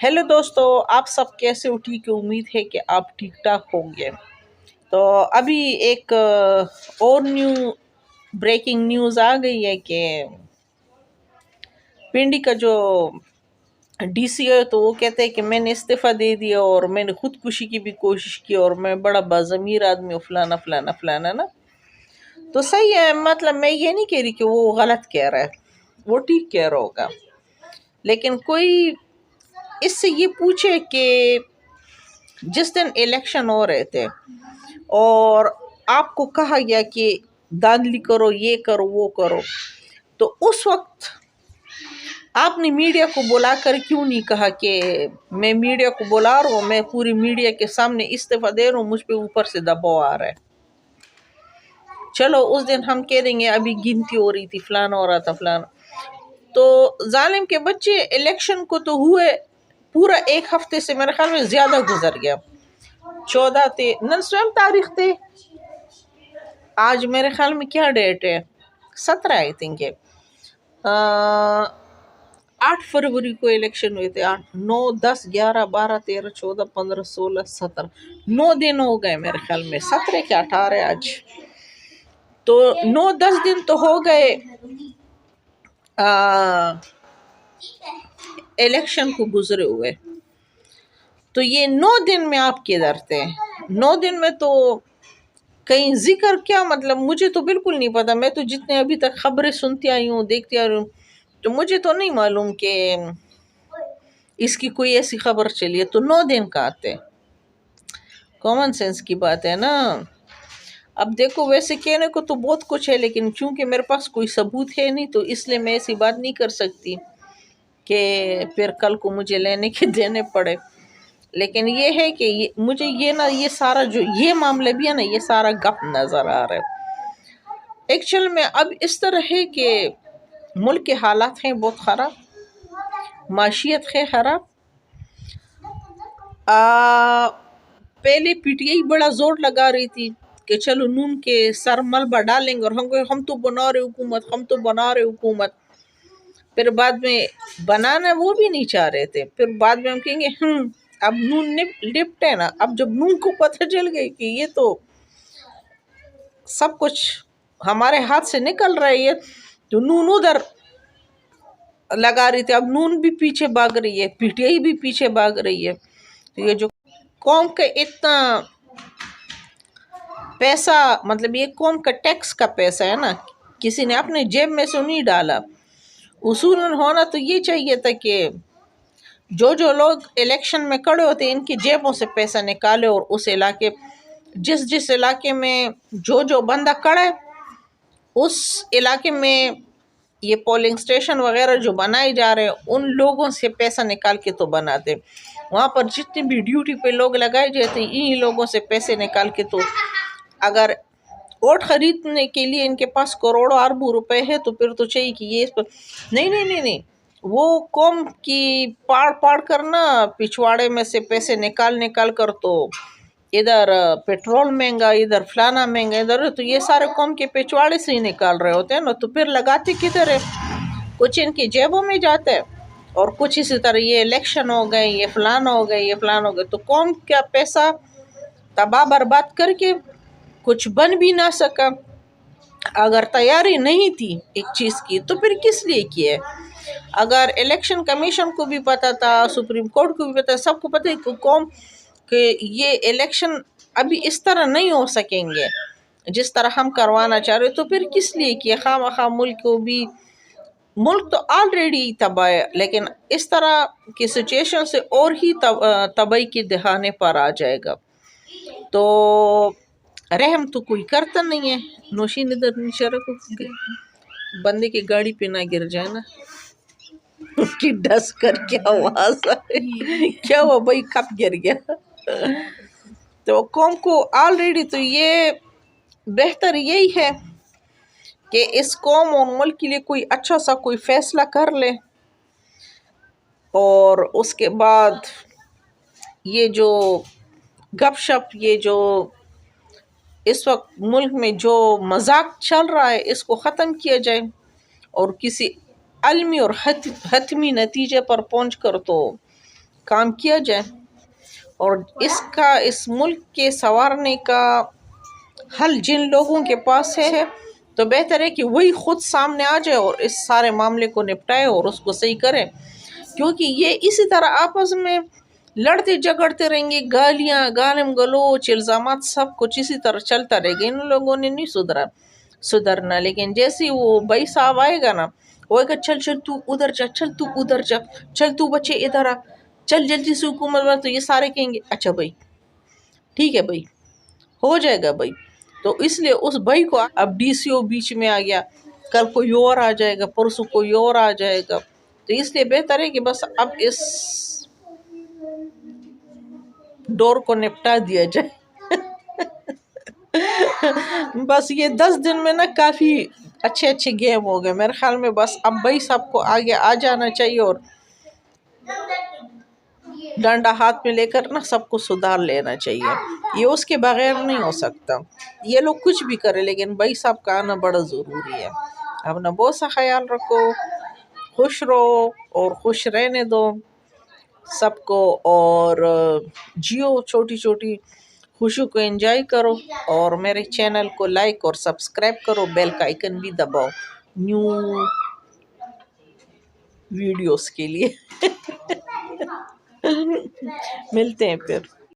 Hello दोस्तों, आप सब कैसे हो? ठीक है, उम्मीद है कि आप ठीक ठाक होंगे। तो अभी एक और ब्रेकिंग न्यूज़ आ गई है कि पिंडी का जो डीसी है तो वो कहते हैं कि मैंने इस्तीफ़ा दे दिया और मैंने खुदकुशी की भी कोशिश की और मैं बड़ा बाज़मीर आदमी हूँ, फलाना फलाना फलाना ना। तो सही है, मतलब मैं ये नहीं कह रही कि वो गलत कह रहा है, वो ठीक कह रहा होगा, लेकिन कोई इससे ये पूछे कि जिस दिन इलेक्शन हो रहे थे और आपको कहा गया कि धांधली करो, ये करो, वो करो, तो उस वक्त आपने मीडिया को बुलाकर क्यों नहीं कहा कि मैं मीडिया को बुला रहा हूँ, मैं पूरी मीडिया के सामने इस्तीफा दे रहा हूँ, मुझ पे ऊपर से दबाव आ रहा है। चलो उस दिन हम कह देंगे अभी गिनती हो रही थी, फलाना हो रहा था, फलाना। तो जालिम के बच्चे इलेक्शन को तो हुए पूरा एक हफ्ते से मेरे ख्याल में ज्यादा गुजर गया। 14 थे, स्वयं तारीख थे, आज मेरे ख्याल में क्या डेट है, 17 आई थिंक है। 8 फरवरी को इलेक्शन हुए थे। 8, 9, 10, 11, 12, 13, 14, 15, 16, 17, 9 दिन हो गए मेरे ख्याल में। 17 के 18 आज, तो 9-10 दिन तो हो गए इलेक्शन को गुजरे हुए। तो ये 9 दिन में आप किधर थे? 9 दिन में तो कहीं जिक्र, क्या मतलब, मुझे तो बिल्कुल नहीं पता। मैं तो जितने अभी तक खबरें सुनती आई हूँ, देखती आई हूँ, तो मुझे तो नहीं मालूम कि इसकी कोई ऐसी खबर चली है। तो 9 दिन का आते, कॉमन सेंस की बात है ना। अब देखो, वैसे कहने को तो बहुत कुछ है, लेकिन चूंकि मेरे पास कोई सबूत है नहीं, तो इसलिए मैं ऐसी बात नहीं कर सकती कि फिर कल को मुझे लेने के देने पड़े। लेकिन ये है कि मुझे ये सारा जो ये मामले भी है ना, ये सारा गप नजर आ रहा है। एक्चुअल में अब इस तरह है कि मुल्क के हालात हैं बहुत ख़राब, माशियत है ख़राब। पहले पीटीआई बड़ा जोर लगा रही थी कि चलो नून के सर मलबा डालेंगे और हम तो बना रहे हुकूमत, हम तो बना रहे हुकूमत। फिर बाद में बनाना वो भी नहीं चाह रहे थे। फिर बाद में हम कहेंगे अब नून निपटे ना। अब जब नून को पता चल गई कि ये तो सब कुछ हमारे हाथ से निकल रही है, तो नून उधर लगा रही थी, अब नून भी पीछे भाग रही है, पीटीआई भी पीछे भाग रही है। तो ये जो कौम का इतना पैसा, मतलब ये कौम का टैक्स का पैसा है ना, किसी ने अपने जेब में से नहीं डाला। उसूलन होना तो ये चाहिए था कि जो लोग इलेक्शन में खड़े होते हैं, इनकी जेबों से पैसा निकाले और उस इलाके, जिस इलाके में जो बंदा खड़ा है, उस इलाके में ये पोलिंग स्टेशन वगैरह जो बनाए जा रहे हैं, उन लोगों से पैसा निकाल के तो बनाते। वहाँ पर जितने भी ड्यूटी पे लोग लगाए जाते हैं, इन्हीं लोगों से पैसे निकाल के, तो अगर वोट खरीदने के लिए इनके पास करोड़ों अरबों रुपए है, तो फिर तो चाहिए कि ये इस पर नहीं, वो कौम की पाड़ करना, पिछवाड़े में से पैसे निकाल कर, तो इधर पेट्रोल महंगा, इधर फलाना महंगा, इधर, तो ये सारे कौम के पिछवाड़े से ही निकाल रहे होते हैं ना। तो फिर लगाते किधर है? कुछ इनकी जेबों में जाता है और कुछ इसी तरह ये इलेक्शन हो गए, ये फलाना हो गए, ये फलाना हो गए। तो कौम का पैसा तबाह बर्बाद करके कुछ बन भी ना सका। अगर तैयारी नहीं थी एक चीज़ की, तो फिर किस लिए किए? अगर इलेक्शन कमीशन को भी पता था, सुप्रीम कोर्ट को भी पता, सबको पता है कि कौम के ये इलेक्शन अभी इस तरह नहीं हो सकेंगे जिस तरह हम करवाना चाह रहे, तो फिर किस लिए किए? खामखा मुल्क को भी, मुल्क तो ऑलरेडी तबाह है, लेकिन इस तरह की सिचुएशन से और ही तबाही के दहाने पर आ जाएगा। तो रहम तो कोई करता नहीं है। नौशीन इधर निशरा को बंदे की गाड़ी पे ना गिर जाए ना, उसकी डस कर क्या आवाज आए, क्या हुआ भाई, कब गिर गया? तो कौम को ऑलरेडी तो ये बेहतर यही है कि इस कौम और मुल्क के लिए कोई अच्छा सा कोई फैसला कर ले, और उसके बाद ये जो गपशप, ये जो इस वक्त मुल्क में जो मजाक चल रहा है, इसको ख़त्म किया जाए और किसी अलमी और हतमी नतीजे पर पहुँच कर तो کام کیا جائے، اور اس ملک کے سنوارنے کا حل جن لوگوں کے پاس ہے تو بہتر ہے کہ وہی خود سامنے آ جائے اور اس سارے معاملے کو نپٹائے اور اس کو صحیح کرے، کیونکہ یہ اسی طرح آپس میں لڑتے جھگڑتے رہیں گے، گالیاں گالم گلوچ الزامات سب کچھ اسی طرح چلتا رہے گا، ان لوگوں نے نہیں سدھرنا۔ لیکن جیسے وہ بھائی صاحب آئے گا نا، وہ کہا چل چل تو ادھر جا، چل تو ادھر جا، چل تو بچے ادھر آ، چل جلدی سے حکومت بنا، تو یہ سارے کہیں گے اچھا بھائی ٹھیک ہے بھائی ہو جائے گا بھائی۔ تو اس لیے اس بھائی کو اب ڈی سی او بیچ میں آ گیا، کل کوئی اور آ جائے گا، پرسوں کوئی اور آ جائے گا، تو اس لیے بہتر ہے کہ بس اب اس ڈور کو نپٹا دیا جائے۔ بس یہ 10 دن میں نا کافی اچھے گیم ہو گئے میرے خیال میں، بس اب بھائی سب کو آگے آ جانا چاہیے اور ڈنڈا ہاتھ میں لے کر نا سب کو سدھار لینا چاہیے، یہ اس کے بغیر نہیں ہو سکتا۔ یہ لوگ کچھ بھی کرے لیکن بھائی صاحب کا آنا بڑا ضروری ہے۔ اپنا بہت سا خیال رکھو، خوش رہو اور خوش رہنے دو سب کو، اور جیو چھوٹی چھوٹی خوشی کو انجوائے کرو، اور میرے چینل کو لائک اور سبسکرائب کرو، بیل کا آئیکن بھی دباؤ نیو ویڈیوز کے لیے۔ ملتے ہیں پھر۔